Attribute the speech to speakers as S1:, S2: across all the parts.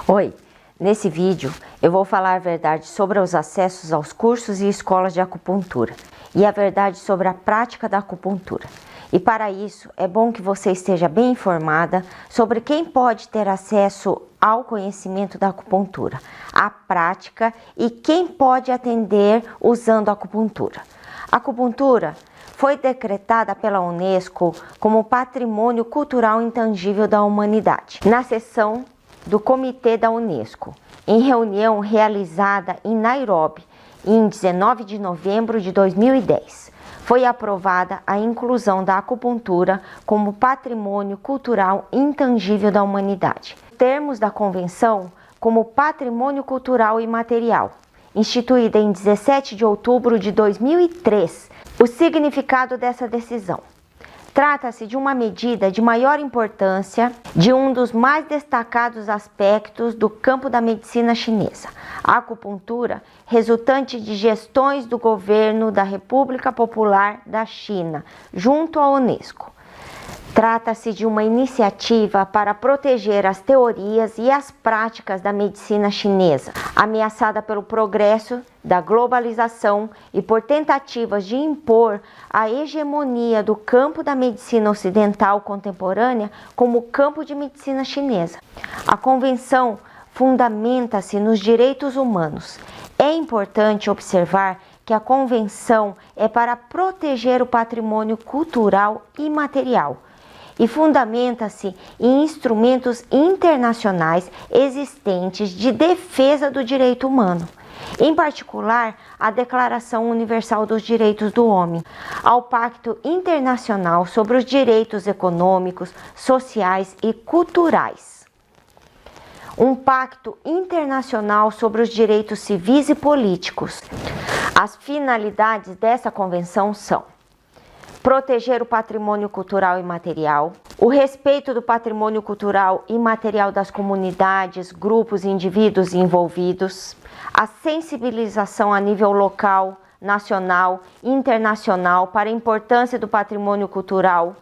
S1: Oi, nesse vídeo eu vou falar a verdade sobre os acessos aos cursos e escolas de acupuntura e a verdade sobre a prática da acupuntura. E para isso é bom que você esteja bem informada sobre quem pode ter acesso ao conhecimento da acupuntura, a prática e quem pode atender usando a acupuntura. A acupuntura foi decretada pela Unesco como Patrimônio Cultural Intangível da Humanidade, na sessão do Comitê da Unesco, em reunião realizada em Nairobi, em 19 de novembro de 2010. Foi aprovada a inclusão da acupuntura como Patrimônio Cultural Intangível da Humanidade. Termos da Convenção como Patrimônio Cultural Imaterial, instituída em 17 de outubro de 2003. O significado dessa decisão: trata-se de uma medida de maior importância de um dos mais destacados aspectos do campo da medicina chinesa, a acupuntura, resultante de gestões do governo da República Popular da China, junto à Unesco. Trata-se de uma iniciativa para proteger as teorias e as práticas da medicina chinesa, ameaçada pelo progresso da globalização e por tentativas de impor a hegemonia do campo da medicina ocidental contemporânea como campo de medicina chinesa. A convenção fundamenta-se nos direitos humanos. É importante observar que a convenção é para proteger o patrimônio cultural imaterial e fundamenta-se em instrumentos internacionais existentes de defesa do direito humano, em particular a Declaração Universal dos Direitos do Homem, ao Pacto Internacional sobre os Direitos Econômicos, Sociais e Culturais, um Pacto Internacional sobre os Direitos Civis e Políticos. As finalidades dessa convenção são: proteger o patrimônio cultural imaterial, o respeito do patrimônio cultural imaterial das comunidades, grupos e indivíduos envolvidos, a sensibilização a nível local, nacional e internacional para a importância do patrimônio cultural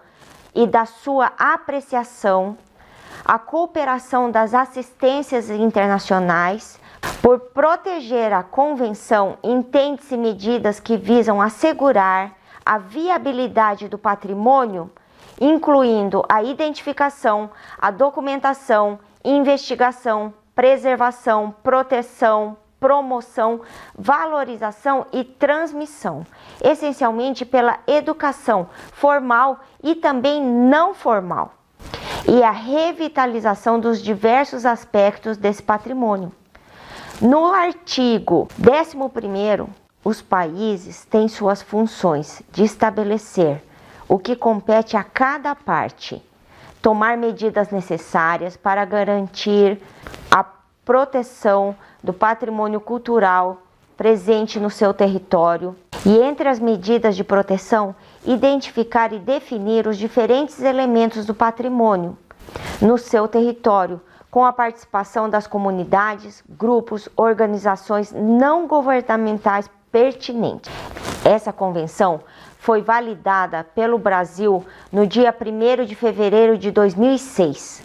S1: e da sua apreciação, a cooperação das assistências internacionais. Por proteger a convenção, entende-se medidas que visam assegurar a viabilidade do patrimônio, incluindo a identificação, a documentação, investigação, preservação, proteção, promoção, valorização e transmissão, essencialmente pela educação formal e também não formal, e a revitalização dos diversos aspectos desse patrimônio. No artigo 11º, os países têm suas funções de estabelecer o que compete a cada parte, tomar medidas necessárias para garantir a proteção do patrimônio cultural presente no seu território e, entre as medidas de proteção, identificar e definir os diferentes elementos do patrimônio no seu território, com a participação das comunidades, grupos, organizações não governamentais pertinente. Essa convenção foi validada pelo Brasil no dia 1º de fevereiro de 2006,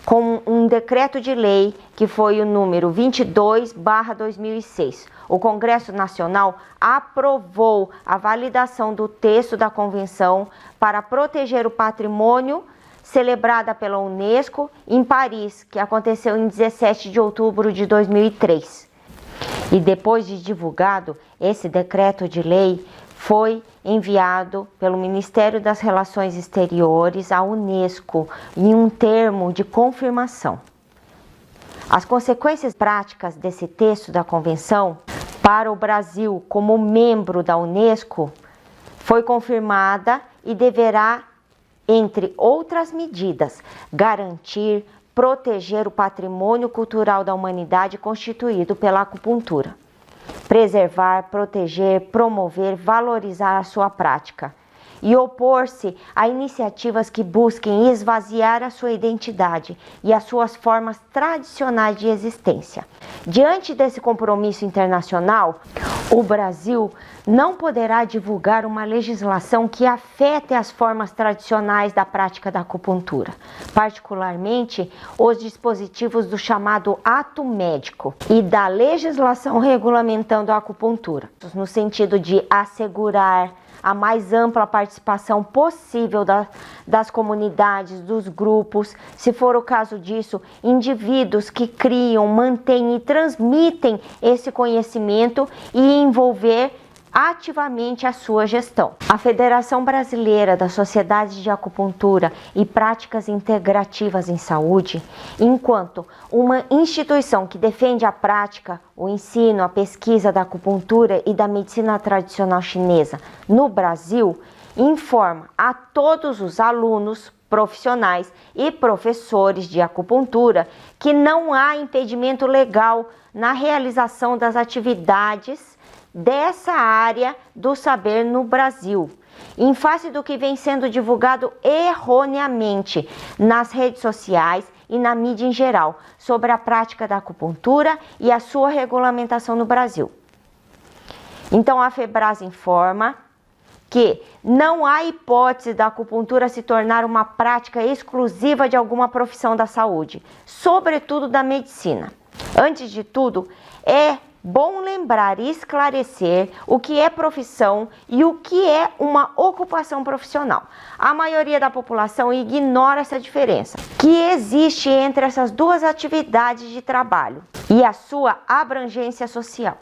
S1: com um decreto de lei que foi o número 22/2006. O Congresso Nacional aprovou a validação do texto da convenção para proteger o patrimônio, celebrada pela Unesco em Paris, que aconteceu em 17 de outubro de 2003. E depois de divulgado, esse decreto de lei foi enviado pelo Ministério das Relações Exteriores à Unesco em um termo de confirmação. As consequências práticas desse texto da convenção para o Brasil como membro da Unesco foi confirmada e deverá, entre outras medidas, garantir, proteger o patrimônio cultural da humanidade constituído pela acupuntura, preservar, proteger, promover, valorizar a sua prática e opor-se a iniciativas que busquem esvaziar a sua identidade e as suas formas tradicionais de existência. Diante desse compromisso internacional, o Brasil não poderá divulgar uma legislação que afete as formas tradicionais da prática da acupuntura, particularmente os dispositivos do chamado ato médico e da legislação regulamentando a acupuntura, no sentido de assegurar a mais ampla participação possível das comunidades, dos grupos, se for o caso disso, indivíduos que criam, mantêm e transmitem esse conhecimento e envolver ativamente a sua gestão. A Federação Brasileira das Sociedades de Acupuntura e Práticas Integrativas em Saúde, enquanto uma instituição que defende a prática, o ensino, a pesquisa da acupuntura e da medicina tradicional chinesa no Brasil, informa a todos os alunos, profissionais e professores de acupuntura que não há impedimento legal na realização das atividades dessa área do saber no Brasil, em face do que vem sendo divulgado erroneamente nas redes sociais e na mídia em geral sobre a prática da acupuntura e a sua regulamentação no Brasil. Então a FEBRAS informa que não há hipótese da acupuntura se tornar uma prática exclusiva de alguma profissão da saúde, sobretudo da medicina. Antes de tudo, é bom lembrar e esclarecer o que é profissão e o que é uma ocupação profissional. A maioria da população ignora essa diferença que existe entre essas duas atividades de trabalho e a sua abrangência social.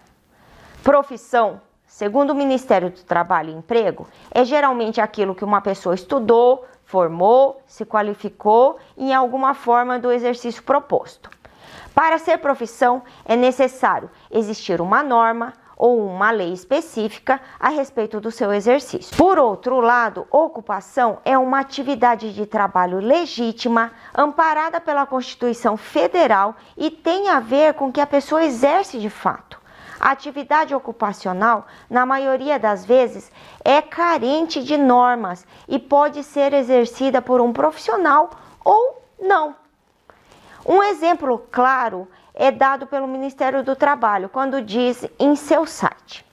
S1: Profissão, segundo o Ministério do Trabalho e Emprego, é geralmente aquilo que uma pessoa estudou, formou, se qualificou em alguma forma do exercício proposto. Para ser profissão, é necessário existir uma norma ou uma lei específica a respeito do seu exercício. Por outro lado, ocupação é uma atividade de trabalho legítima, amparada pela Constituição Federal e tem a ver com o que a pessoa exerce de fato. A atividade ocupacional, na maioria das vezes, é carente de normas e pode ser exercida por um profissional ou não. Um exemplo claro é dado pelo Ministério do Trabalho, quando diz em seu site: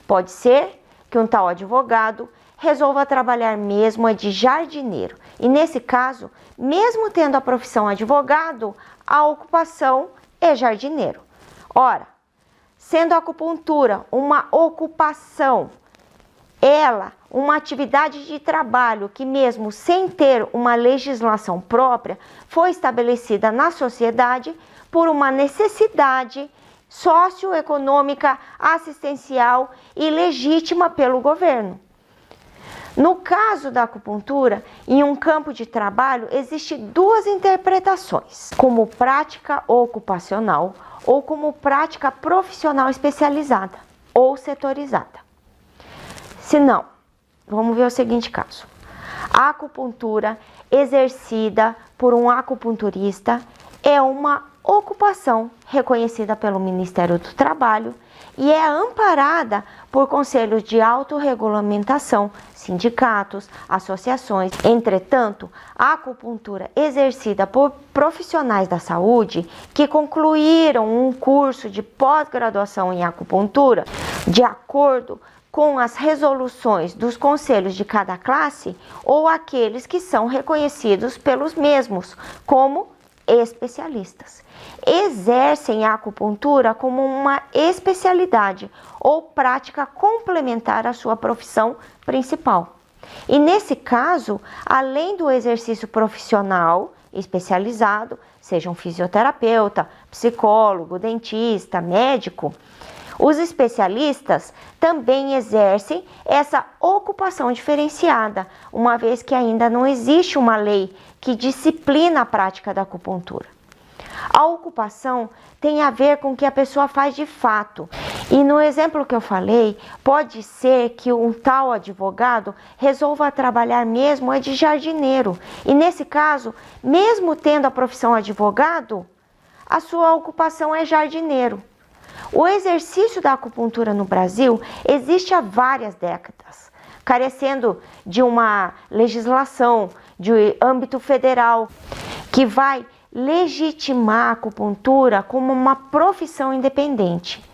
S1: pode ser que um tal advogado resolva trabalhar mesmo de jardineiro. E nesse caso, mesmo tendo a profissão advogado, a ocupação é jardineiro. Ora, sendo a acupuntura uma ocupação, ela, uma atividade de trabalho que mesmo sem ter uma legislação própria, foi estabelecida na sociedade por uma necessidade socioeconômica, assistencial e legítima pelo governo. No caso da acupuntura, em um campo de trabalho, existem duas interpretações: como prática ocupacional ou como prática profissional especializada ou setorizada. Se não, vamos ver o seguinte caso: a acupuntura exercida por um acupunturista é uma ocupação reconhecida pelo Ministério do Trabalho e é amparada por conselhos de autorregulamentação, sindicatos, associações. Entretanto, a acupuntura exercida por profissionais da saúde que concluíram um curso de pós-graduação em acupuntura, de acordo com as resoluções dos conselhos de cada classe ou aqueles que são reconhecidos pelos mesmos como especialistas, exercem a acupuntura como uma especialidade ou prática complementar à sua profissão principal. E nesse caso, além do exercício profissional especializado, seja um fisioterapeuta, psicólogo, dentista, médico, os especialistas também exercem essa ocupação diferenciada, uma vez que ainda não existe uma lei que disciplina a prática da acupuntura. A ocupação tem a ver com o que a pessoa faz de fato. E no exemplo que eu falei, pode ser que um tal advogado resolva trabalhar mesmo de jardineiro. E nesse caso, mesmo tendo a profissão advogado, a sua ocupação é jardineiro. O exercício da acupuntura no Brasil existe há várias décadas, carecendo de uma legislação de âmbito federal que vai legitimar a acupuntura como uma profissão independente.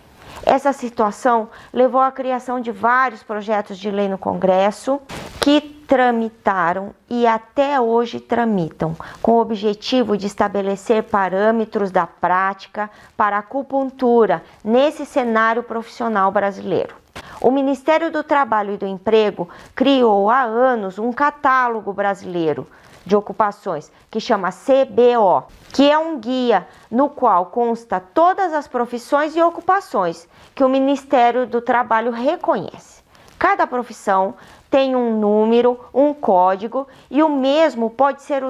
S1: Essa situação levou à criação de vários projetos de lei no Congresso que tramitaram e até hoje tramitam, com o objetivo de estabelecer parâmetros da prática para a acupuntura nesse cenário profissional brasileiro. O Ministério do Trabalho e do Emprego criou há anos um catálogo brasileiro de ocupações, que chama CBO, que é um guia no qual consta todas as profissões e ocupações que o Ministério do Trabalho reconhece. Cada profissão tem um número, um código, e o mesmo pode ser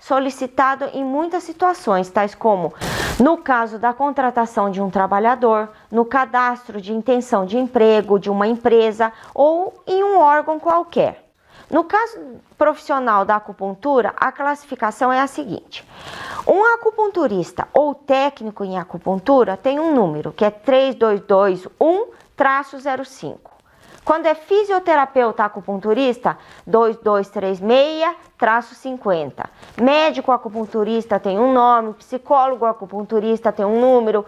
S1: solicitado em muitas situações, tais como no caso da contratação de um trabalhador, no cadastro de intenção de emprego de uma empresa ou em um órgão qualquer. No caso profissional da acupuntura, a classificação é a seguinte: um acupunturista ou técnico em acupuntura tem um número, que é 3221-05. Quando é fisioterapeuta acupunturista, 2236-50. Médico acupunturista tem um nome, psicólogo acupunturista tem um número,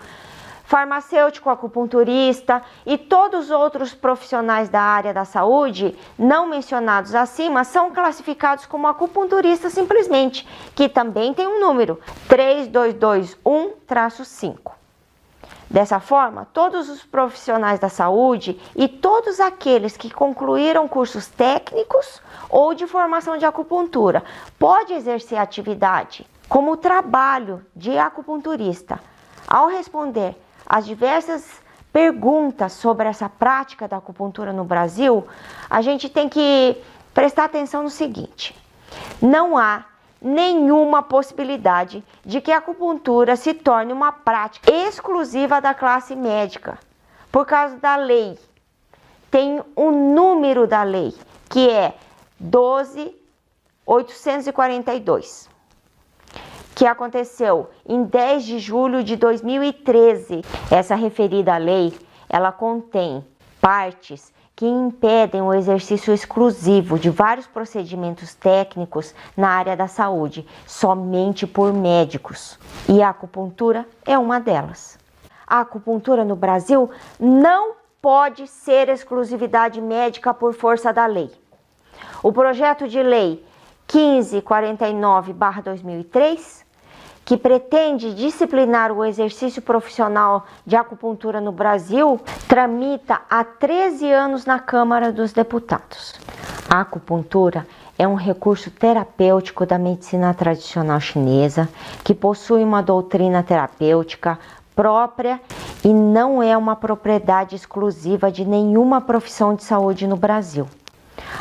S1: farmacêutico acupunturista e todos os outros profissionais da área da saúde não mencionados acima são classificados como acupunturistas simplesmente, que também tem um número, 3221-5. Dessa forma, todos os profissionais da saúde e todos aqueles que concluíram cursos técnicos ou de formação de acupuntura podem exercer atividade como trabalho de acupunturista. Ao responder as diversas perguntas sobre essa prática da acupuntura no Brasil, a gente tem que prestar atenção no seguinte: não há nenhuma possibilidade de que a acupuntura se torne uma prática exclusiva da classe médica, por causa da lei. Tem um número da lei, que é 12.842, que aconteceu em 10 de julho de 2013. Essa referida lei, ela contém partes que impedem o exercício exclusivo de vários procedimentos técnicos na área da saúde, somente por médicos. E a acupuntura é uma delas. A acupuntura no Brasil não pode ser exclusividade médica por força da lei. O projeto de lei 1549/2003, que pretende disciplinar o exercício profissional de acupuntura no Brasil, tramita há 13 anos na Câmara dos Deputados. A acupuntura é um recurso terapêutico da medicina tradicional chinesa, que possui uma doutrina terapêutica própria e não é uma propriedade exclusiva de nenhuma profissão de saúde no Brasil.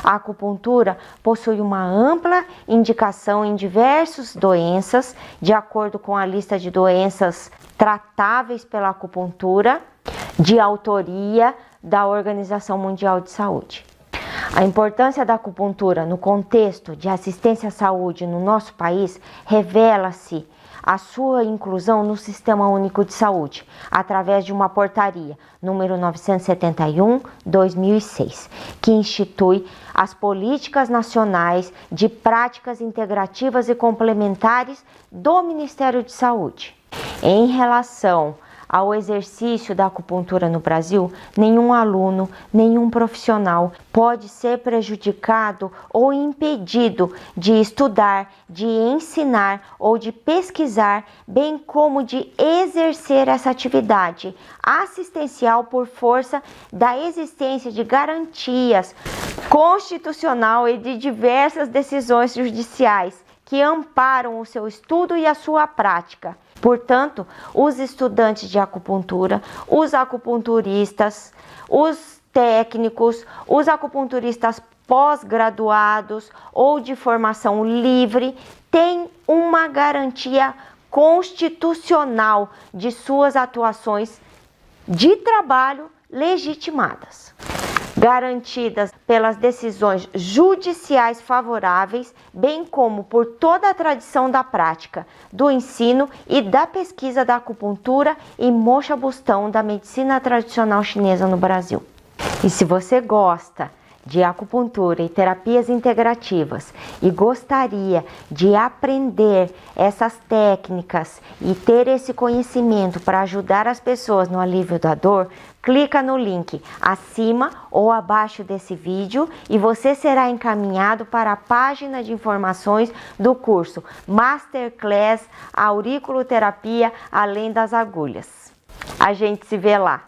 S1: A acupuntura possui uma ampla indicação em diversas doenças, de acordo com a lista de doenças tratáveis pela acupuntura, de autoria da Organização Mundial de Saúde. A importância da acupuntura no contexto de assistência à saúde no nosso país revela-se a sua inclusão no Sistema Único de Saúde, através de uma portaria, número 971/2006, que institui as políticas nacionais de práticas integrativas e complementares do Ministério de Saúde. Em relação ao exercício da acupuntura no Brasil, nenhum aluno, nenhum profissional pode ser prejudicado ou impedido de estudar, de ensinar ou de pesquisar, bem como de exercer essa atividade assistencial por força da existência de garantias constitucional e de diversas decisões judiciais que amparam o seu estudo e a sua prática. Portanto, os estudantes de acupuntura, os acupunturistas, os técnicos, os acupunturistas pós-graduados ou de formação livre têm uma garantia constitucional de suas atuações de trabalho legitimadas, garantidas pelas decisões judiciais favoráveis, bem como por toda a tradição da prática, do ensino e da pesquisa da acupuntura e mocha-bustão da medicina tradicional chinesa no Brasil. E se você gosta de acupuntura e terapias integrativas e gostaria de aprender essas técnicas e ter esse conhecimento para ajudar as pessoas no alívio da dor, clica no link acima ou abaixo desse vídeo e você será encaminhado para a página de informações do curso Masterclass Auriculoterapia Além das Agulhas. A gente se vê lá!